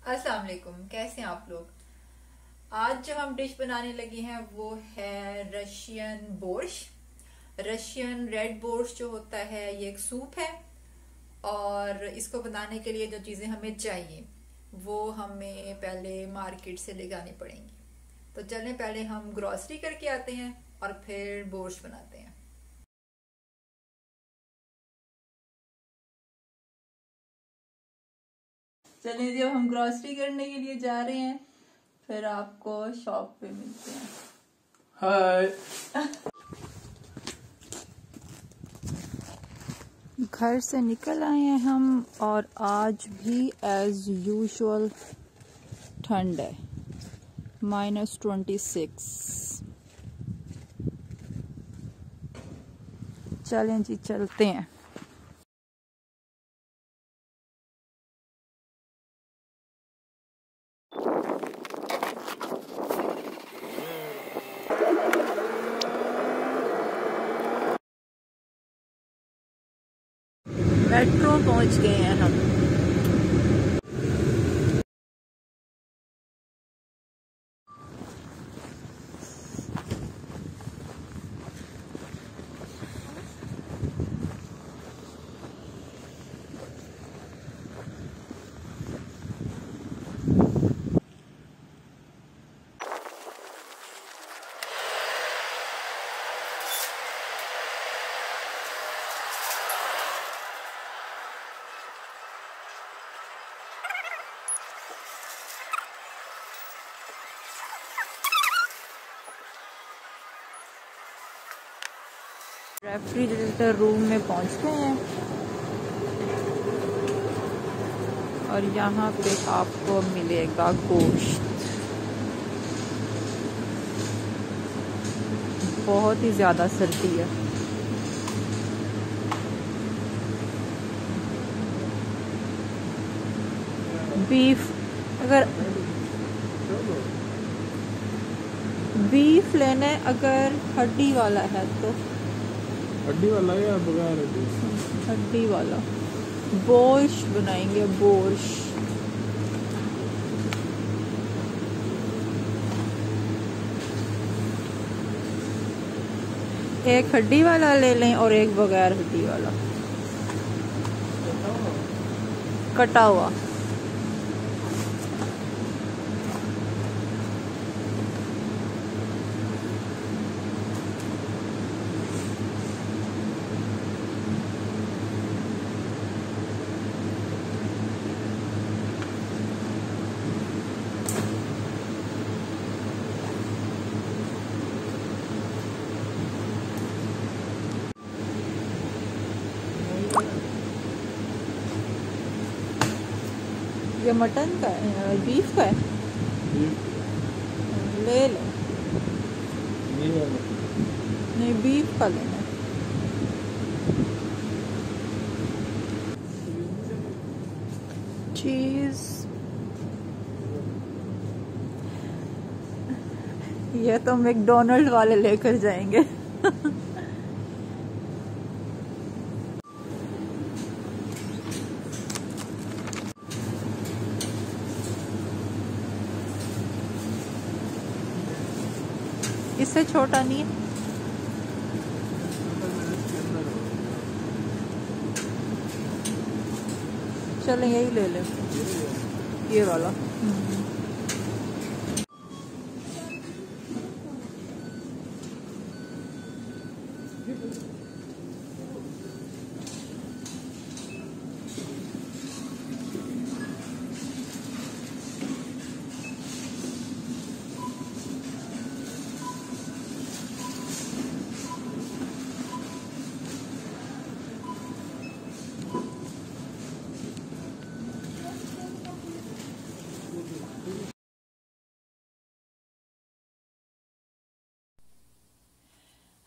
अस्सलाम वालेकुम, कैसे हैं आप लोग। आज जो हम डिश बनाने लगे हैं वो है रशियन बोर्श। रशियन रेड बोर्श जो होता है ये एक सूप है और इसको बनाने के लिए जो चीज़ें हमें चाहिए वो हमें पहले मार्केट से ले जानी पड़ेंगी। तो चलें पहले हम ग्रॉसरी करके आते हैं और फिर बोर्श बनाते हैं। चलिए जब हम ग्रॉसरी करने के लिए जा रहे हैं फिर आपको शॉप पे मिलते हैं। हाय। घर से निकल आए हैं हम और आज भी एज यूजुअल ठंड है, -26। चलें जी चलते हैं। मेट्रो पहुंच गए हैं हम। रेफ्रिजरेटर रूम में पहुंच गए हैं और यहाँ पे आपको मिलेगा गोश्त। बहुत ही ज्यादा सर्दी है। बीफ लेना है अगर हड्डी वाला है तो हड्डी वाला या बगैर हड्डी? हड्डी वाला। बोर्श बनाएंगे, बोर्श। एक हड्डी वाला ले लें और एक बगैर हड्डी वाला कटा हुआ। ये मटन का है, बीफ का है। ले लो। नहीं, बीफ का लेना। चीज ये तो मैकडोनल्ड वाले लेकर जाएंगे। इससे छोटा नहीं है। चलें यही ले लें, ये वाला।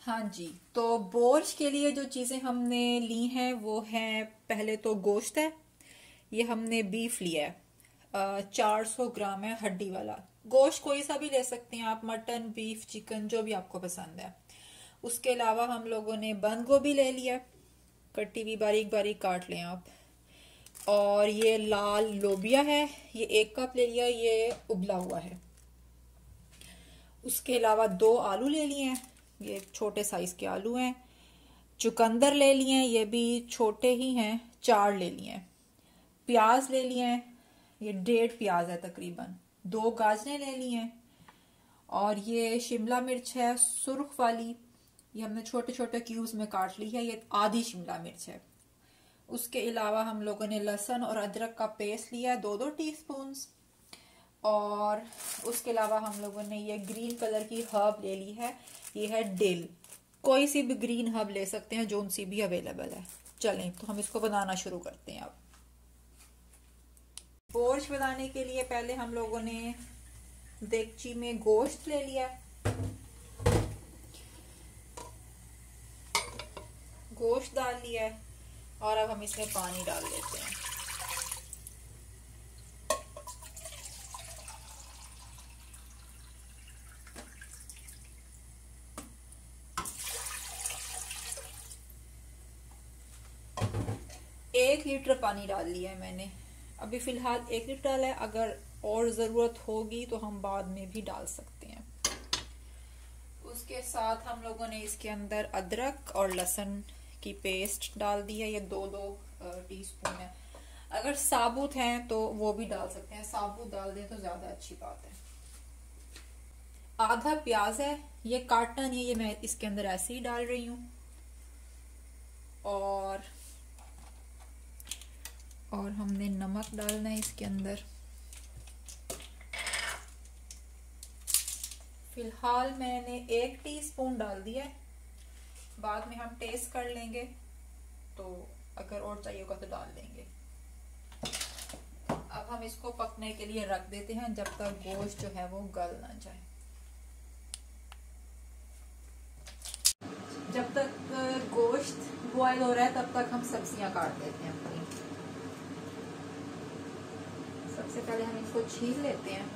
हाँ जी, तो बोर्श के लिए जो चीज़ें हमने ली हैं वो है, पहले तो गोश्त है। ये हमने बीफ लिया है, 400 ग्राम है हड्डी वाला। गोश्त कोई सा भी ले सकते हैं आप, मटन, बीफ, चिकन, जो भी आपको पसंद है। उसके अलावा हम लोगों ने बंद गोभी ले लिया, कटी हुई बारीक बारीक काट लें आप। और ये लाल लोबिया है, ये 1 कप ले लिया, ये उबला हुआ है। उसके अलावा 2 आलू ले लिए हैं, ये छोटे साइज के आलू हैं। चुकंदर ले लिए हैं, ये भी छोटे ही हैं, 4 ले लिए हैं। प्याज ले लिए हैं, ये 1.5 प्याज है तकरीबन। 2 गाजरें ले लिए हैं। और ये शिमला मिर्च है सुर्ख वाली, ये हमने छोटे छोटे क्यूब्स में काट ली है, ये आधी शिमला मिर्च है। उसके अलावा हम लोगों ने लहसुन और अदरक का पेस्ट लिया है 2-2 टीस्पून। और उसके अलावा हम लोगों ने ये ग्रीन कलर की हर्ब ले ली है, ये है डिल। कोई सी भी ग्रीन हर्ब ले सकते हैं, जो सी भी अवेलेबल है। चलें तो हम इसको बनाना शुरू करते हैं। अब बोर्श बनाने के लिए पहले हम लोगों ने देगची में गोश्त ले लिया, गोश्त डाल लिया है और अब हम इसमें पानी डाल देते हैं। एक लीटर पानी डाल लिया है मैंने, अभी फिलहाल 1 लीटर डाला है। अगर और ज़रूरत होगी तो हम बाद में भी डाल सकते हैं। उसके साथ हम लोगों ने इसके अंदर अदरक और लहसुन की पेस्ट डाल दी है, ये 2-2 टीस्पून है। अगर साबुत हैं तो वो भी डाल सकते हैं, साबुत डाल दें तो ज्यादा अच्छी बात है। आधा प्याज है, ये काटना नहीं है, ये मैं इसके अंदर ऐसे ही डाल रही हूँ। और हमने नमक डालना है इसके अंदर। फिलहाल मैंने 1 टीस्पून डाल दिया है, बाद में हम टेस्ट कर लेंगे, तो अगर और चाहिए होगा तो डाल लेंगे। अब हम इसको पकने के लिए रख देते हैं जब तक गोश्त जो है वो गल ना जाए। जब तक गोश्त बॉयल हो रहा है तब तक हम सब्जियां काट देते हैं अपनी। सबसे पहले हम इसको छील लेते हैं।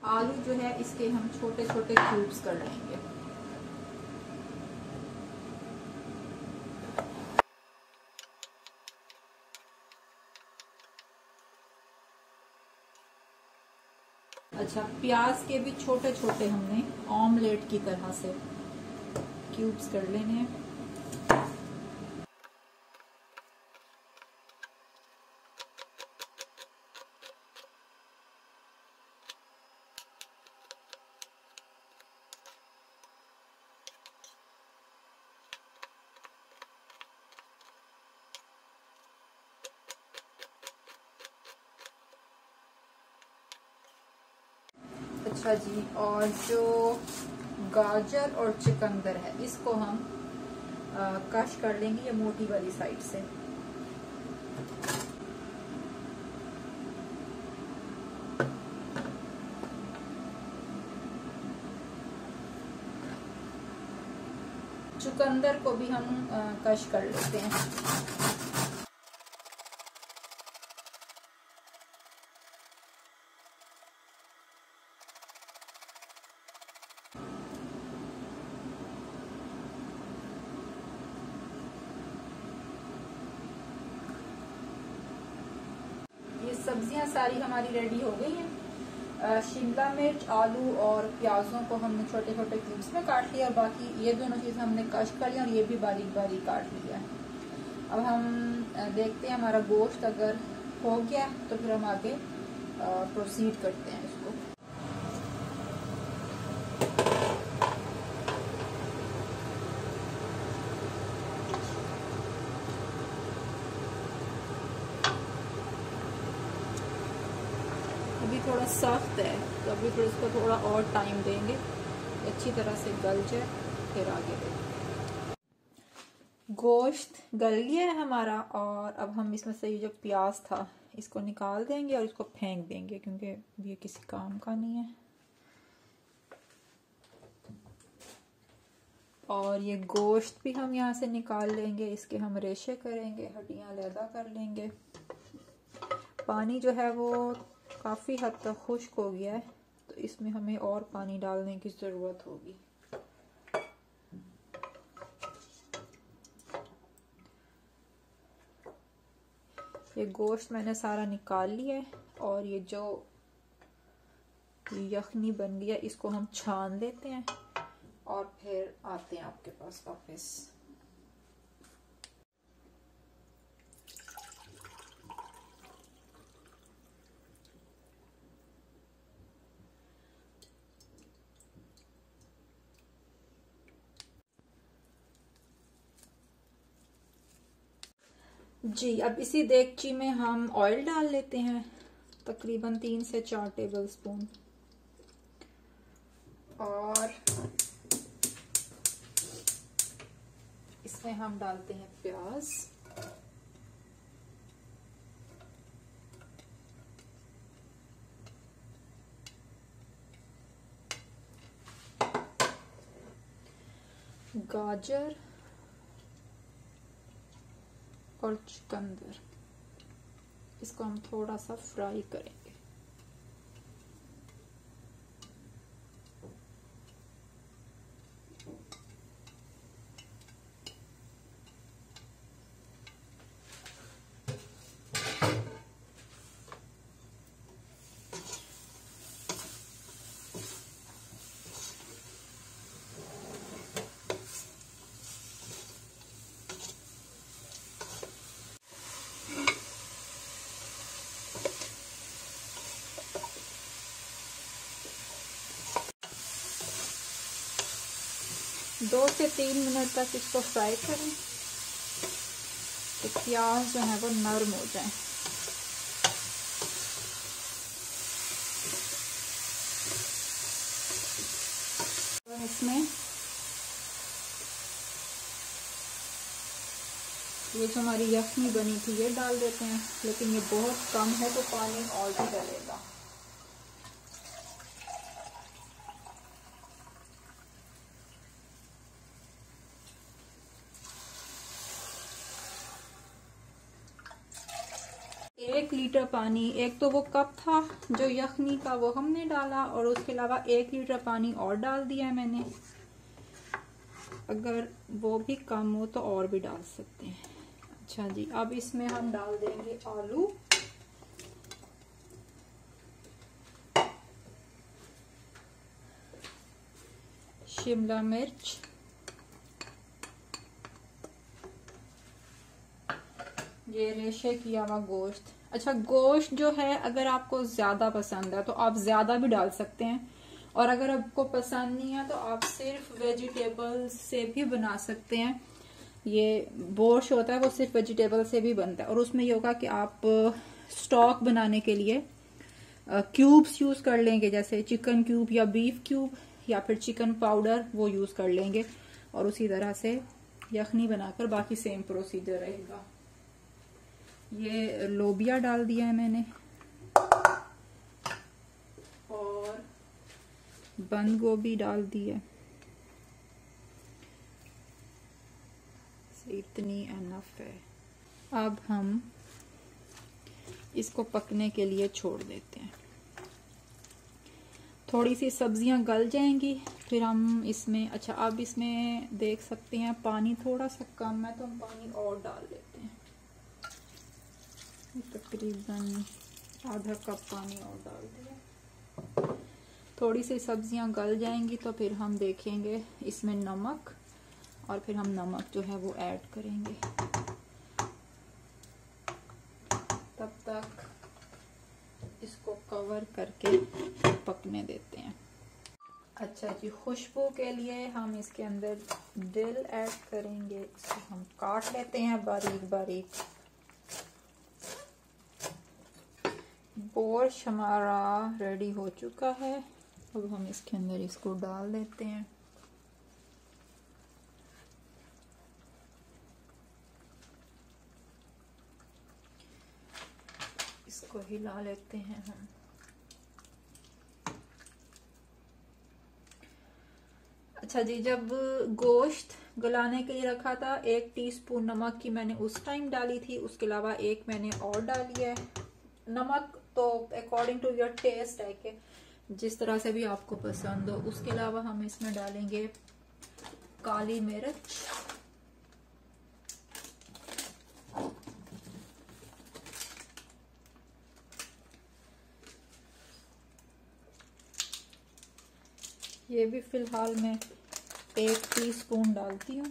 आलू जो है इसके हम छोटे छोटे क्यूब्स कर लेंगे। अच्छा, प्याज के भी छोटे छोटे हमने ऑमलेट की तरह से क्यूब्स कर लेने हैं। अच्छा जी, और जो गाजर और चुकंदर है इसको हम कश कर लेंगे, ये मोटी वाली साइड से। चुकंदर को भी हम कश कर लेते हैं। सब्जियां सारी हमारी रेडी हो गई हैं। शिमला मिर्च, आलू और प्याजों को हमने छोटे छोटे क्यूब्स में काट लिया, और बाकी ये दोनों चीज़ें हमने कश कर लिया और ये भी बारीक बारीक काट लिया। अब हम देखते हैं हमारा गोश्त अगर हो गया तो फिर हम आगे प्रोसीड करते हैं इसको। अभी थोड़ा सख्त है तो अभी फिर इसको थोड़ा और टाइम देंगे, अच्छी तरह से गल जाए, फिर आगे देंगे। गोश्त गल गया है हमारा, और अब हम इसमें से ये जो प्याज था इसको निकाल देंगे और इसको फेंक देंगे क्योंकि ये किसी काम का नहीं है। और ये गोश्त भी हम यहाँ से निकाल लेंगे, इसके हम रेशे करेंगे, हड्डियाँ अलग कर लेंगे। पानी जो है वो काफ़ी हद तक खुश्क हो गया है, तो इसमें हमें और पानी डालने की ज़रूरत होगी। ये गोश्त मैंने सारा निकाल लिया है और ये जो यखनी बन गया इसको हम छान लेते हैं और फिर आते हैं आपके पास वापस। जी, अब इसी देगची में हम ऑयल डाल लेते हैं, तकरीबन 3 से 4 टेबलस्पून। और इसमें हम डालते हैं प्याज, गाजर और चुकंदर। इसको हम थोड़ा सा फ्राई करेंगे। दो से 3 मिनट तक इसको फ्राई करें तो प्याज जो है वो नरम हो जाए। और इसमें ये जो हमारी यखनी बनी थी ये डाल देते हैं, लेकिन ये बहुत कम है तो पानी और भी डलेगा। एक लीटर पानी, एक तो वो कप था जो यखनी का वो हमने डाला और उसके अलावा 1 लीटर पानी और डाल दिया है मैंने। अगर वो भी कम हो तो और भी डाल सकते हैं। अच्छा जी, अब इसमें हम डाल देंगे आलू, शिमला मिर्च, ये रेशे किया हुआ गोश्त। अच्छा, गोश्त जो है अगर आपको ज्यादा पसंद है तो आप ज्यादा भी डाल सकते हैं, और अगर आपको पसंद नहीं है तो आप सिर्फ वेजिटेबल्स से भी बना सकते हैं। ये बोर्श होता है वो सिर्फ वेजिटेबल से भी बनता है, और उसमें ये होगा कि आप स्टॉक बनाने के लिए क्यूब्स यूज कर लेंगे, जैसे चिकन क्यूब या बीफ क्यूब या फिर चिकन पाउडर, वो यूज कर लेंगे और उसी तरह से यखनी बनाकर बाकी सेम प्रोसीजर रहेगा। ये लोबिया डाल दिया है मैंने और बंद गोभी डाल दी है। इतनी एनफ है। अब हम इसको पकने के लिए छोड़ देते हैं। थोड़ी सी सब्जियां गल जाएंगी फिर हम इसमें, अच्छा अब इसमें देख सकते हैं पानी थोड़ा सा कम है तो हम पानी और डाल लेते हैं। तकरीबन आधा कप पानी और डाल दिया। थोड़ी सी सब्जियां गल जाएंगी तो फिर हम देखेंगे इसमें नमक, और फिर हम नमक जो है वो ऐड करेंगे। तब तक इसको कवर करके पकने देते हैं। अच्छा जी, खुशबू के लिए हम इसके अंदर दिल ऐड करेंगे। इसको हम काट लेते हैं बारीक बारीक। बोर्श हमारा रेडी हो चुका है। अब हम इसके अंदर इसको डाल देते हैं। इसको हिला लेते हैं हम। अच्छा जी, जब गोश्त गलाने के लिए रखा था 1 टीस्पून नमक की मैंने उस टाइम डाली थी, उसके अलावा 1 मैंने और डाली है। नमक तो अकॉर्डिंग टू योर टेस्ट है कि जिस तरह से भी आपको पसंद हो। उसके अलावा हम इसमें डालेंगे काली मिर्च, ये भी फिलहाल मैं 1 टीस्पून डालती हूँ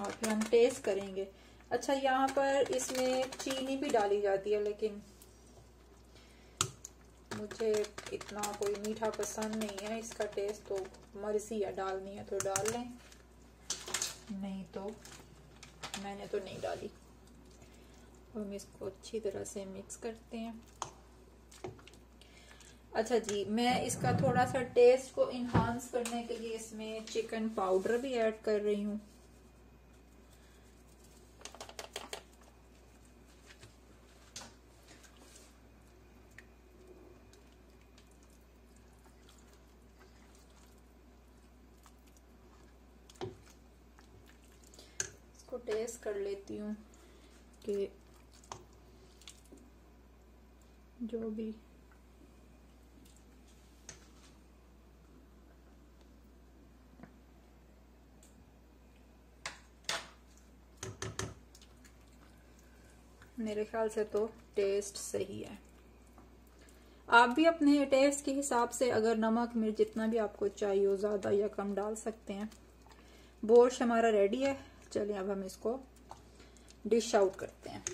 और फिर हम टेस्ट करेंगे। अच्छा, यहाँ पर इसमें चीनी भी डाली जाती है, लेकिन मुझे इतना कोई मीठा पसंद नहीं है। इसका टेस्ट तो मर्जी है, डालनी है तो डाल लें, नहीं तो मैंने तो नहीं डाली। हम इसको अच्छी तरह से मिक्स करते हैं। अच्छा जी, मैं इसका थोड़ा सा टेस्ट को इन्हांस करने के लिए इसमें चिकन पाउडर भी ऐड कर रही हूँ। इसको टेस्ट कर लेती हूँ कि जो भी मेरे ख्याल से तो टेस्ट सही है। आप भी अपने टेस्ट के हिसाब से अगर नमक मिर्च जितना भी आपको चाहिए हो ज्यादा या कम डाल सकते हैं। बोर्श हमारा रेडी है। चलिए अब हम इसको डिश आउट करते हैं।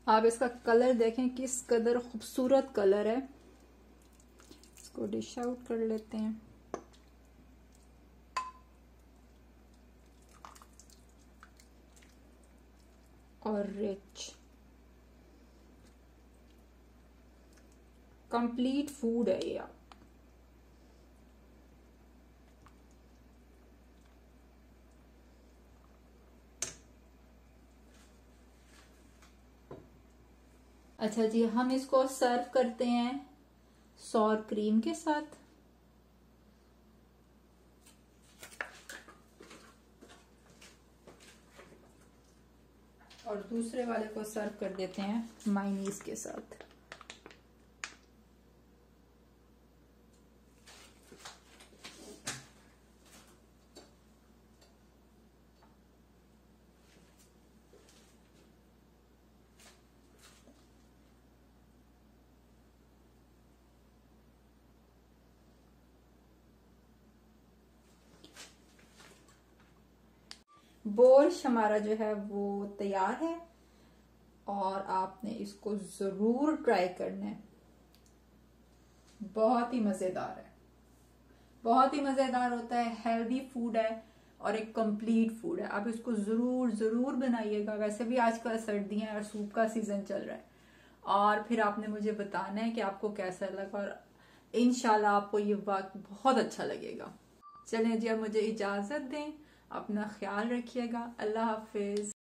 आप इसका कलर देखें किस कदर खूबसूरत कलर है। इसको डिश आउट कर लेते हैं। और रिच कंप्लीट फूड है ये। अच्छा जी, हम इसको सर्व करते हैं सॉर क्रीम के साथ। और दूसरे वाले को सर्व कर देते हैं मायोनीज के साथ। बोर्श हमारा जो है वो तैयार है और आपने इसको जरूर ट्राई करना है। बहुत ही मजेदार है, बहुत ही मजेदार होता है। हेल्दी फूड है और एक कंप्लीट फूड है। आप इसको जरूर जरूर बनाइएगा। वैसे भी आजकल सर्दियां और सूप का सीजन चल रहा है। और फिर आपने मुझे बताना है कि आपको कैसा लगा और इंशाल्लाह आपको ये वक्त बहुत अच्छा लगेगा। चलें जी, अब मुझे इजाजत दें। अपना ख्याल रखिएगा। अल्लाह हाफिज।